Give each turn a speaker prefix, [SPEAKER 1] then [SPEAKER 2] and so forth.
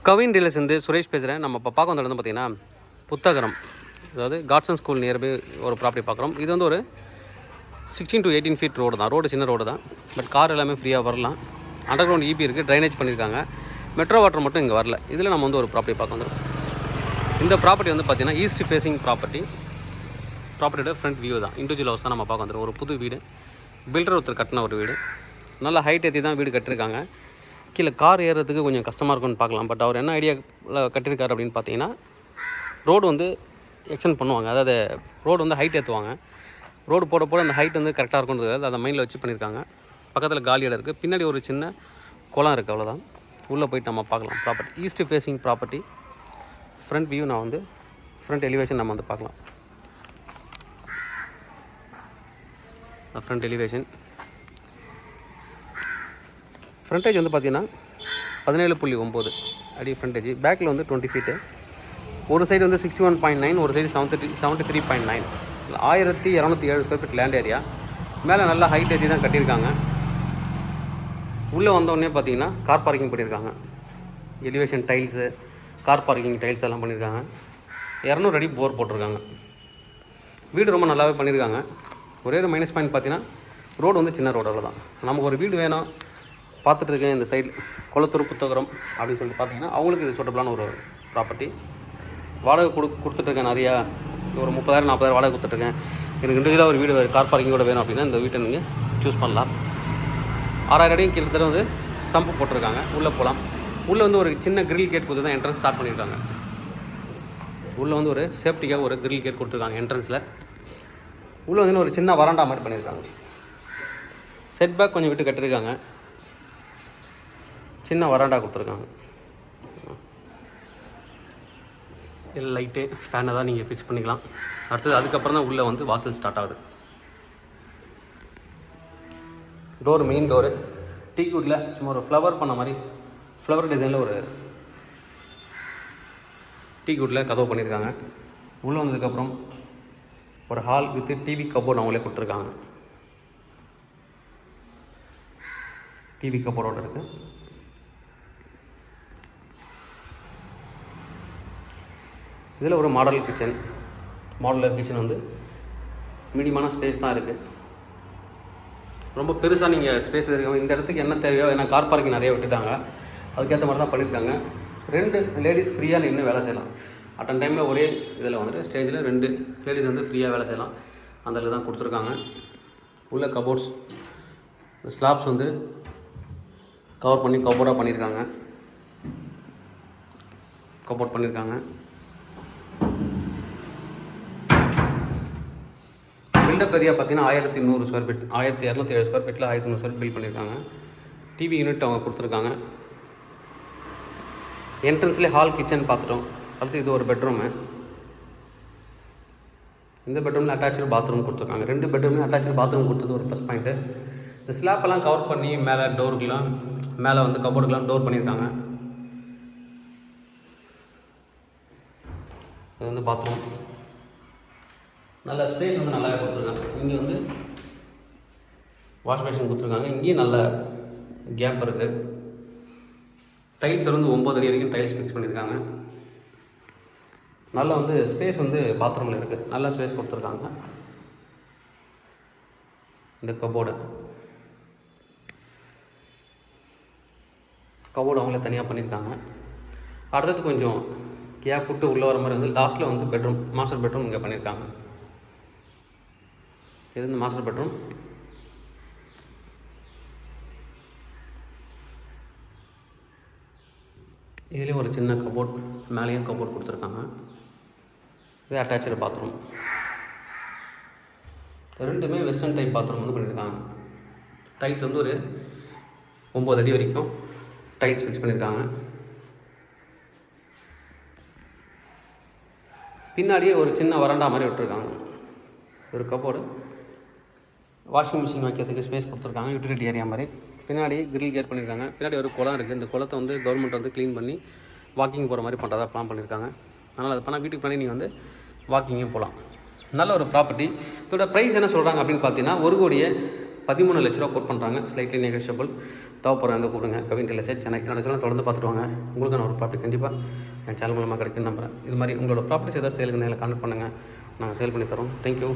[SPEAKER 1] Kavin dealers வந்து சுரேஷ் பேசுகிறேன். நம்ம இப்போ பார்க்க வந்த இடம் பார்த்தீங்கன்னா புத்தகரம், அதாவது காட்சன் ஸ்கூல் நியர்பை ஒரு ப்ராப்பர்ட்டி பார்க்குறோம். இது வந்து ஒரு 16 to 18 feet ரோடு தான். ரோடு சின்ன ரோடு தான், பட் கார் எல்லாமே ஃப்ரீயாக வரலாம். அண்டர் கிரவுண்ட் இபி இருக்குது, ட்ரைனேஜ் பண்ணியிருக்காங்க. மெட்ரோ வாட்டர் மட்டும் இங்கே வரல. இதில் நம்ம வந்து ஒரு ப்ராப்பர்ட்டி பார்க்க வந்துடும். இந்த ப்ராப்பர்ட்டி வந்து பார்த்திங்கன்னா ஈஸ்ட் ஃபேஸிங் ப்ராப்பர்ட்டியோட ஃப்ரண்ட் வியூ தான். இண்டிவிஜுவல் ஹவுஸ் தான் நம்ம பார்க்க வந்துடும். ஒரு புது வீடு, பில்டர் ஒருத்தர் கட்டின ஒரு வீடு. நல்லா ஹைட் ஏற்றி தான் வீடு கட்டியிருக்காங்க. கீழே கார் ஏறுறதுக்கு கொஞ்சம் கஷ்டமாக இருக்கும்னு பார்க்கலாம். பட் அவர் என்ன ஐடியாவில் கட்டியிருக்காரு அப்படின்னு பார்த்தீங்கன்னா, ரோடு வந்து எக்ஸ்டெண்ட் பண்ணுவாங்க. அதாவது ரோடு வந்து ஹைட் ஏற்றுவாங்க. ரோடு போட அந்த ஹைட் வந்து கரெக்டாக இருக்கும்ன்றது அதை மைண்டில் வச்சு பண்ணியிருக்காங்க. பக்கத்தில் காலி இடம் இருக்குது, பின்னாடி ஒரு சின்ன குளம் இருக்குது, அவ்வளோதான். உள்ளே போய்ட்டு நம்ம பார்க்கலாம். Property east facing property. Front view நான் வந்து ஃப்ரண்ட் எலிவேஷன் நம்ம வந்து பார்க்கலாம். ஃப்ரண்ட் எலிவேஷன் ஃப்ரண்டேஜ் வந்து பார்த்திங்கன்னா 17.9 அடி ஃப்ரண்டேஜ். பேக்கில் வந்து 20 feet. ஒரு சைடு வந்து 61.9, ஒரு side 73.9. 1207 square feet land area. மேலே நல்லா ஹைட் ஏற்றி தான் கட்டியிருக்காங்க. உள்ளே வந்தோடனே பார்த்தீங்கன்னா கார் பார்க்கிங் பண்ணியிருக்காங்க. Elevation tiles, car parking tiles எல்லாம் பண்ணியிருக்காங்க. 200 அடி போர் போட்டிருக்காங்க. வீடு ரொம்ப நல்லாவே பண்ணியிருக்காங்க. ஒரே ஒரு மைனஸ் பாயிண்ட் பார்த்தீங்கன்னா ரோடு வந்து சின்ன ரோடு, அவ்வளோதான். நமக்கு ஒரு வீடு வேணும் பார்த்துட்டு இருக்கேன் இந்த சைடு கொளத்தூர் புத்தகரம் அப்படின்னு சொல்லிட்டு பார்த்தீங்கன்னா அவங்களுக்கு இது சூட்டபிளான ஒரு ப்ராப்பர்ட்டி. வாடகை கொடுத்துட்ருக்கேன். நிறையா ஒரு 30,000-40,000 வாடகை கொடுத்துட்ருக்கேன். எனக்கு இண்டிவிஜுவலாக ஒரு வீடு கார் பார்க்கிங்கோட வேணும் அப்படின்னா இந்த வீட்டை நீங்கள் சூஸ் பண்ணலாம். 6,000 அடியும் கிட்டத்தட்ட வந்து சம்பு போட்டிருக்காங்க. உள்ளே போகலாம். உள்ளே வந்து ஒரு சின்ன கிரில் கேட் கொடுத்து தான் என்ட்ரன்ஸ் ஸ்டார்ட் பண்ணியிருக்காங்க. உள்ளே வந்து ஒரு சேஃப்டிக்காக ஒரு கிரில் கேட் கொடுத்துருக்காங்க என்ட்ரன்ஸில். உள்ளே வந்து ஒரு சின்ன வராண்டா மாதிரி பண்ணியிருக்காங்க. செட் பேக் கொஞ்சம் விட்டு கட்டியிருக்காங்க. சின்ன வராண்டா கொடுத்துருக்காங்க. லைட்டு ஃபேனை தான் நீங்கள் ஃபிக்ஸ் பண்ணிக்கலாம். அடுத்தது அதுக்கப்புறம் தான் உள்ளே வந்து வாசல் ஸ்டார்ட் ஆகுது. டோர், மெயின் டோரு டீக்வுட்டில் சும்மா ஒரு ஃப்ளவர் பண்ண மாதிரி ஃப்ளவர் டிசைனில் ஒரு டீக்வுட்டில் கதவு பண்ணியிருக்காங்க. உள்ளே வந்ததுக்கப்புறம் ஒரு ஹால் வித் டிவி கபோர்டு அவங்களே கொடுத்துருக்காங்க. டிவி கபோர்டோடு இருக்குது. இதில் ஒரு மாடலர் கிச்சன் வந்து மீடியமான ஸ்பேஸ் தான் இருக்குது. ரொம்ப பெருசாக நீங்கள் ஸ்பேஸ் இருக்க இந்த இடத்துக்கு என்ன தேவையோ, ஏன்னா கார் பார்க்கிங் நிறைய விட்டுட்டாங்க, அதுக்கேற்ற மாதிரி தான் பண்ணியிருக்காங்க. 2 லேடிஸ் ஃப்ரீயாக நின்று வேலை செய்யலாம். அட்டன் டைமில் ஒரே இதில் வந்துட்டு ஸ்டேஜில் 2 லேடிஸ் வந்து ஃப்ரீயாக வேலை செய்யலாம். அந்த இதில் தான் கொடுத்துருக்காங்க. உள்ள கபோர்ட்ஸ், ஸ்லாப்ஸ் வந்து கவர் பண்ணி கபோர்டாக பண்ணியிருக்காங்க. பில்டப் ஏரியா பார்த்தீங்கன்னா 1100 ஸ்கொயர் ஃபீட், 1207 ஸ்கொயர் ஃபீட்டில் 1100 ஸ்கொயர் பில் பண்ணியிருக்காங்க. டிவி யூனிட் அவங்க கொடுத்துருக்காங்க. என்ட்ரன்ஸ்லேயே ஹால், கிச்சன் பார்த்துட்டோம். அடுத்து இது ஒரு பெட்ரூமு. இந்த பெட்ரூமில் அட்டாச்சு பாத்ரூம் கொடுத்துருக்காங்க. 2 பெட்ரூம்லையும் அட்டாச்சு பாத்ரூம் கொடுத்தது ஒரு ப்ளஸ் பாயிண்ட்டு. இந்த ஸ்லாப்பெல்லாம் கவர் பண்ணி மேலே டோருக்கெலாம், மேலே வந்து கபோர்டுக்கெலாம் டோர் பண்ணியிருக்காங்க. இது வந்து பாத்ரூம். நல்ல ஸ்பேஸ் வந்து நல்லாவே கொடுத்துருக்காங்க. இங்கே வந்து வாஷ் பேஷன் கொடுத்துருக்காங்க. இங்கேயும் நல்ல கேப் இருக்குது. டைல்ஸ் வந்து 9 அடி வரைக்கும் டைல்ஸ் ஃபிக்ஸ் பண்ணியிருக்காங்க. நல்லா வந்து ஸ்பேஸ் வந்து பாத்ரூமில் இருக்குது. நல்ல ஸ்பேஸ் கொடுத்துருக்காங்க. இந்த கபோர்டு அவங்களே தனியாக பண்ணியிருக்காங்க. அடுத்தது கொஞ்சம் கேப் விட்டு உள்ளே வர மாதிரி வந்து லாஸ்ட்டில் வந்து பெட்ரூம், மாஸ்டர் பெட்ரூம் இங்கே பண்ணியிருக்காங்க. இது இந்த மாஸ்டர் பெட்ரூம். இதுலேயும் ஒரு சின்ன கபோர்ட், மேலேயும் கபோர்ட் கொடுத்துருக்காங்க. இது அட்டாச்சு பாத்ரூம். 2மே வெஸ்டர்ன் டைப் பாத்ரூம் வந்து பண்ணியிருக்காங்க. டைல்ஸ் வந்து ஒரு 9 அடி வரைக்கும் டைல்ஸ் ஃபிக்ஸ் பண்ணியிருக்காங்க. பின்னாடியே ஒரு சின்ன வராண்டா மாதிரி விட்டுருக்காங்க. ஒரு கபோர்டு, வாஷிங் மிஷின் வைக்கிறதுக்கு ஸ்பேஸ் கொடுத்துருக்காங்க. யூட்டிலிட்டி ஏரியா மாதிரி. பின்னாடி கிரில் கேட் பண்ணியிருக்காங்க. பின்னாடி ஒரு குளம் இருக்குது. இந்த குளத்தை வந்து கவர்மெண்ட் வந்து க்ளீன் பண்ணி வாக்கிங் போகிற மாதிரி பண்ணுறதா பிளான் பண்ணியிருக்காங்க. அதனால் அது பண்ணால் வீட்டுக்கு பண்ணி நீங்கள் வந்து வாக்கிங்கே போகலாம். நல்ல ஒரு ப்ராப்பர்ட்டி. இதோட ப்ரைஸ் என்ன சொல்கிறாங்க அப்படின்னு பார்த்தீங்கன்னா 1,00,00,000 13 லட்ச ரூபா கோட் பண்ணுறாங்க. Slightly negotiable. தேவைப்படுற அந்த கூப்பிடுங்க. Kavin real estate Chennai. என்னோட சேனல் தொடர்ந்து பார்த்துட்டு வாங்க. உங்களுக்கான ஒரு ப்ராப்பர்ட்டி கண்டிப்பாக என் சேனல் மூலமாக கிடைக்குன்னு நம்புறேன். இது மாதிரி உங்களோட ப்ராப்பர்ட்டிஸ் ஏதாவது சேலுக்கு நேரில் கான்டெக்ட் பண்ணுங்கள். நாங்கள் சேல் பண்ணி தரோம். தேங்க்யூ.